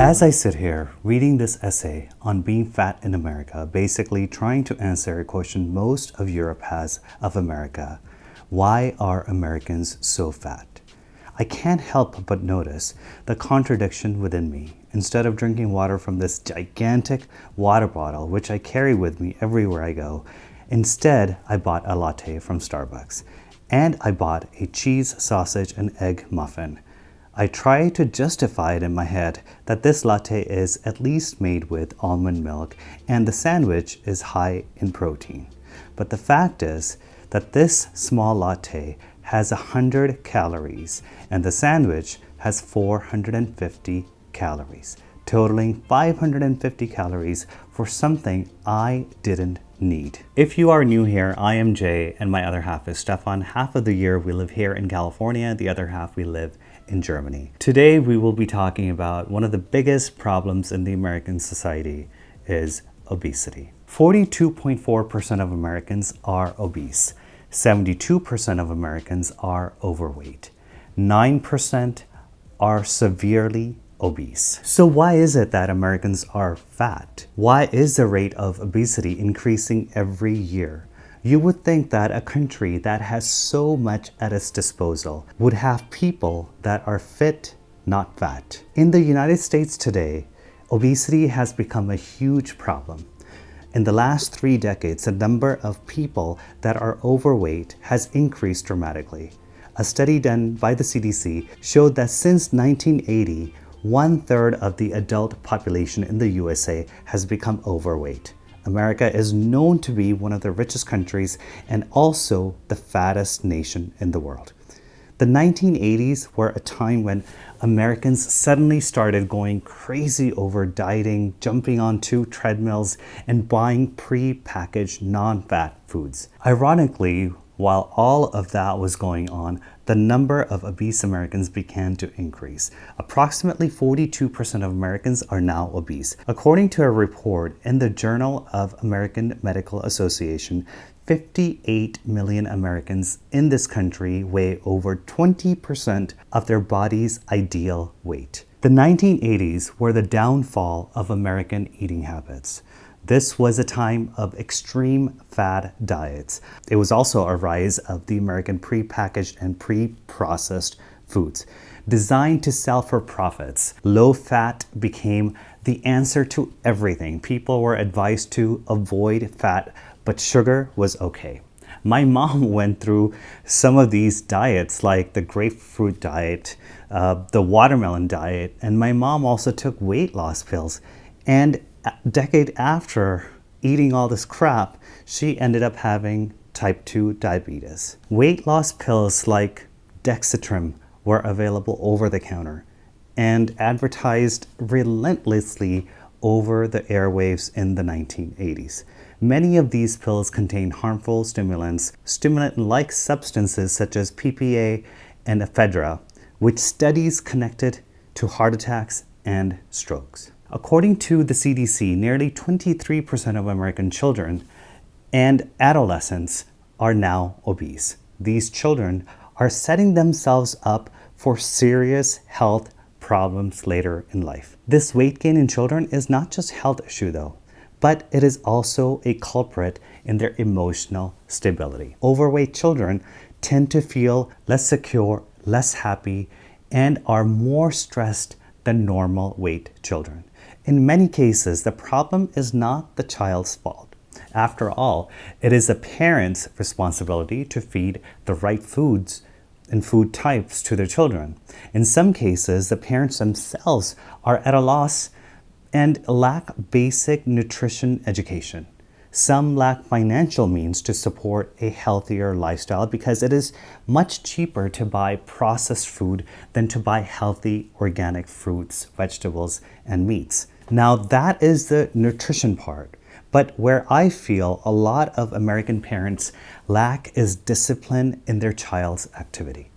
As I sit here reading this essay on being fat in America, basically trying to answer a question most of Europe has of America: why are Americans so fat? I can't help but notice the contradiction within me. Instead of drinking water from this gigantic water bottle, which I carry with me everywhere I go, instead I bought a latte from Starbucks. And I bought a cheese, sausage, and egg muffin. I try to justify it in my head that this latte is at least made with almond milk and the sandwich is high in protein. But the fact is that this small latte has 100 calories and the sandwich has 450 calories, totaling 550 calories for something I didn't need. If you are new here, I am Jay and my other half is Stefan. Half of the year we live here in California, the other half we live in Germany. Today we will be talking about one of the biggest problems in the American society is obesity. 42.4% of Americans are obese. 72% of Americans are overweight. 9% are severely obese. So why is it that Americans are fat? Why is the rate of obesity increasing every year? You would think that a country that has so much at its disposal would have people that are fit, not fat. In the United States today, obesity has become a huge problem. In the last 3 decades, the number of people that are overweight has increased dramatically. A study done by the CDC showed that since 1980, 1/3 of the adult population in the USA has become overweight. America is known to be one of the richest countries and also the fattest nation in the world. The 1980s were a time when Americans suddenly started going crazy over dieting, jumping onto treadmills, and buying pre-packaged non-fat foods. Ironically, while all of that was going on, the number of obese Americans began to increase. Approximately 42% of Americans are now obese. According to a report in the Journal of American Medical Association, 58 million Americans in this country weigh over 20% of their body's ideal weight. The 1980s were the downfall of American eating habits. This was a time of extreme fad diets. It was also a rise of the American pre-packaged and pre-processed foods. Designed to sell for profits, low fat became the answer to everything. People were advised to avoid fat, but sugar was okay. My mom went through some of these diets, like the grapefruit diet, the watermelon diet, and my mom also took weight loss pills. And a decade after eating all this crap, she ended up having type 2 diabetes. Weight loss pills like Dexatrim were available over the counter and advertised relentlessly over the airwaves in the 1980s. Many of these pills contain harmful stimulants, stimulant-like substances such as PPA and ephedra, which studies connected to heart attacks and strokes. According to the CDC, nearly 23% of American children and adolescents are now obese. These children are setting themselves up for serious health problems later in life. This weight gain in children is not just a health issue though, but it is also a culprit in their emotional stability. Overweight children tend to feel less secure, less happy, and are more stressed than normal weight children. In many cases, the problem is not the child's fault. After all, it is a parent's responsibility to feed the right foods and food types to their children. In some cases, the parents themselves are at a loss and lack basic nutrition education. Some lack financial means to support a healthier lifestyle because it is much cheaper to buy processed food than to buy healthy organic fruits, vegetables, and meats. Now that is the nutrition part, but where I feel a lot of American parents lack is discipline in their child's activity.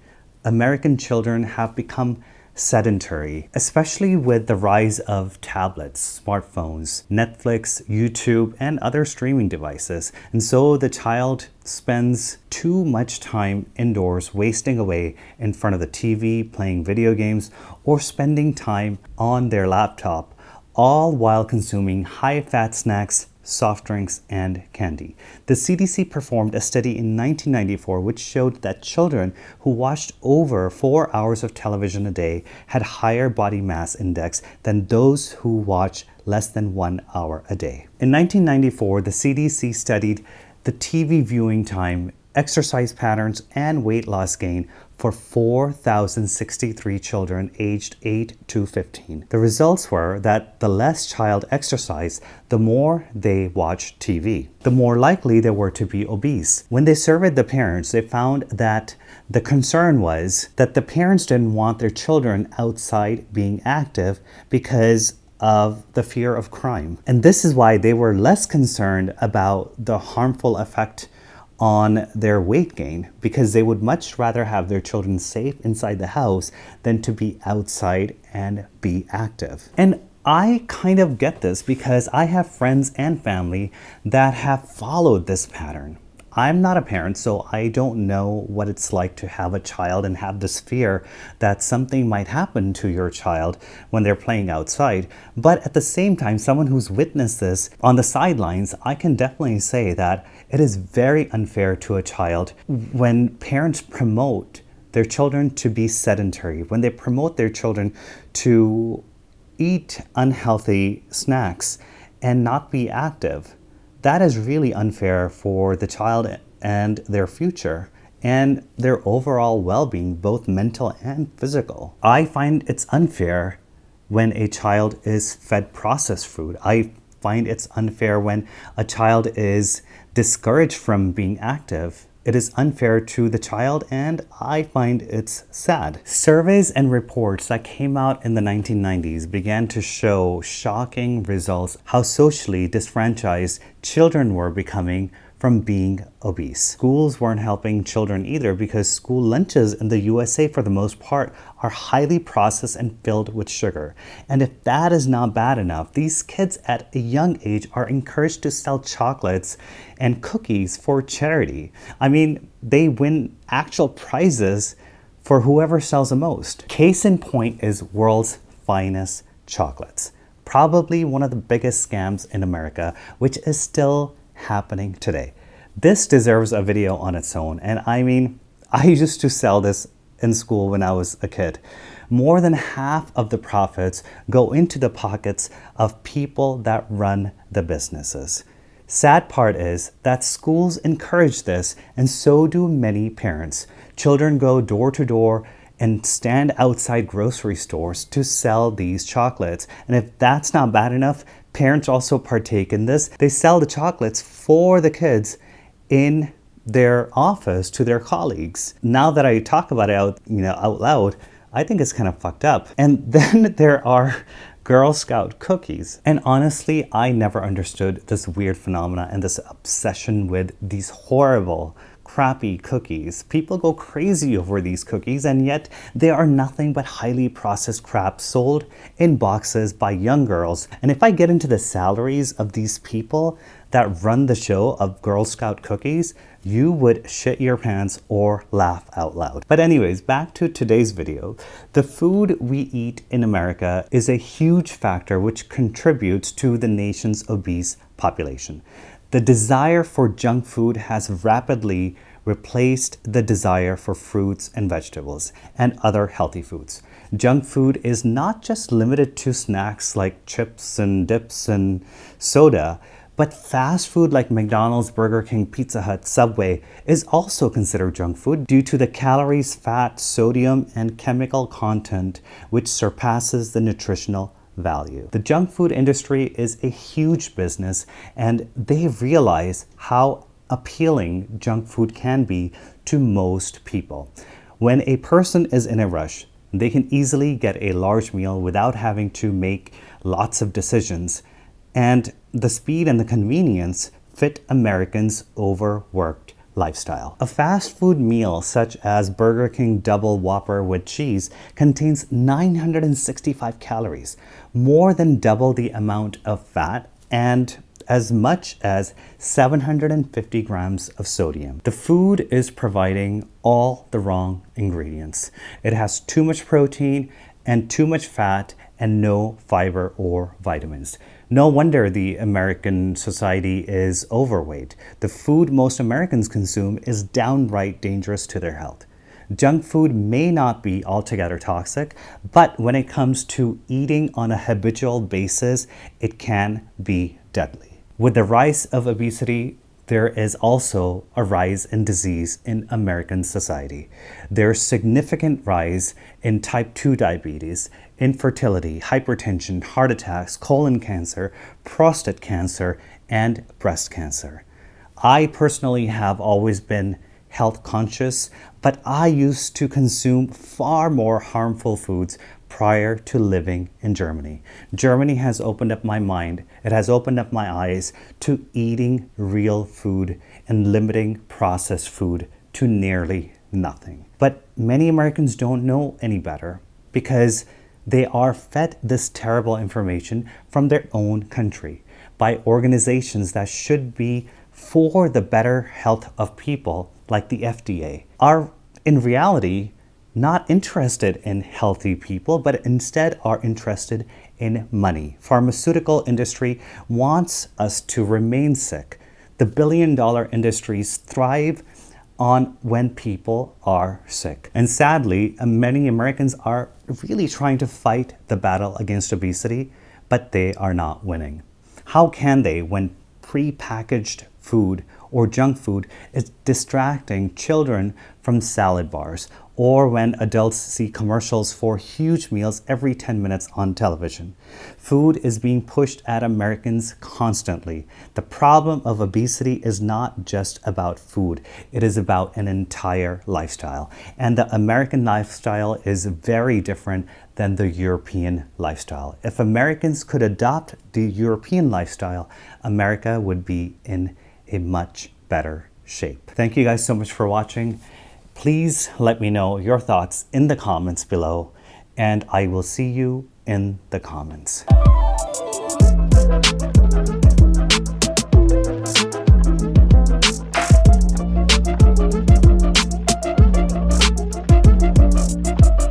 American children have become sedentary, especially with the rise of tablets, smartphones, Netflix, YouTube, and other streaming devices. And so the child spends too much time indoors, wasting away in front of the TV, playing video games, or spending time on their laptop, all while consuming high-fat snacks, soft drinks, and candy. The CDC performed a study in 1994 which showed that children who watched over 4 hours of television a day had higher body mass index than those who watch less than 1 hour a day. In 1994, the CDC studied the TV viewing time, exercise patterns, and weight loss gain for 4,063 children aged 8 to 15. The results were that the less child exercised, the more they watched TV, the more likely they were to be obese. When they surveyed the parents, they found that the concern was that the parents didn't want their children outside being active because of the fear of crime. And this is why they were less concerned about the harmful effect on their weight gain, because they would much rather have their children safe inside the house than to be outside and be active. And I kind of get this because I have friends and family that have followed this pattern. I'm not a parent, so I don't know what it's like to have a child and have this fear that something might happen to your child when they're playing outside. But at the same time, someone who's witnessed this on the sidelines, I can definitely say that it is very unfair to a child when parents promote their children to be sedentary, when they promote their children to eat unhealthy snacks and not be active. That is really unfair for the child and their future and their overall well-being, both mental and physical. I find it's unfair when a child is fed processed food. I find it's unfair when a child is discouraged from being active. It is unfair to the child, and I find it's sad. Surveys and reports that came out in the 1990s began to show shocking results how socially disfranchised children were becoming from being obese. Schools weren't helping children either because school lunches in the USA for the most part are highly processed and filled with sugar. And if that is not bad enough, these kids at a young age are encouraged to sell chocolates and cookies for charity. I mean, they win actual prizes for whoever sells the most. Case in point is world's finest chocolates. Probably one of the biggest scams in America, which is still happening today. This deserves a video on its own. And I mean, I used to sell this in school when I was a kid. More than half of the profits go into the pockets of people that run the businesses. Sad part is that schools encourage this, and so do many parents. Children go door to door and stand outside grocery stores to sell these chocolates. And if that's not bad enough, parents also partake in this. They sell the chocolates for the kids in their office to their colleagues. Now that I talk about it out loud, I think it's kind of fucked up. And then there are Girl Scout cookies. And honestly, I never understood this weird phenomena and this obsession with these horrible, crappy cookies. People go crazy over these cookies, and yet they are nothing but highly processed crap sold in boxes by young girls. And if I get into the salaries of these people that run the show of Girl Scout cookies, you would shit your pants or laugh out loud. But anyways, back to today's video. The food we eat in America is a huge factor which contributes to the nation's obese population. The desire for junk food has rapidly replaced the desire for fruits and vegetables and other healthy foods. Junk food is not just limited to snacks like chips and dips and soda, but fast food like McDonald's, Burger King, Pizza Hut, Subway is also considered junk food due to the calories, fat, sodium, and chemical content which surpasses the nutritional value. The junk food industry is a huge business, and they realize how appealing junk food can be to most people. When a person is in a rush, they can easily get a large meal without having to make lots of decisions, and the speed and the convenience fit Americans' overworked lifestyle. A fast food meal such as Burger King Double Whopper with cheese contains 965 calories, more than double the amount of fat and as much as 750 grams of sodium. The food is providing all the wrong ingredients. It has too much protein and too much fat and no fiber or vitamins. No wonder the American society is overweight. The food most Americans consume is downright dangerous to their health. Junk food may not be altogether toxic, but when it comes to eating on a habitual basis, it can be deadly. With the rise of obesity, there is also a rise in disease in American society. There's significant rise in type 2 diabetes, infertility, hypertension, heart attacks, colon cancer, prostate cancer, and breast cancer. I personally have always been health conscious, but I used to consume far more harmful foods prior to living in Germany. Germany has opened up my mind. It has opened up my eyes to eating real food and limiting processed food to nearly nothing. But many Americans don't know any better because they are fed this terrible information from their own country by organizations that should be for the better health of people, like the FDA, are in reality not interested in healthy people, but instead are interested in money. Pharmaceutical industry wants us to remain sick. The billion-dollar industries thrive on when people are sick. And sadly, many Americans are really trying to fight the battle against obesity, but they are not winning. How can they when pre-packaged food or junk food is distracting children from salad bars, or when adults see commercials for huge meals every 10 minutes on television? Food is being pushed at Americans constantly. The problem of obesity is not just about food. It is about an entire lifestyle. And the American lifestyle is very different than the European lifestyle. If Americans could adopt the European lifestyle, America would be in a much better shape. Thank you guys so much for watching. Please let me know your thoughts in the comments below, and I will see you in the comments.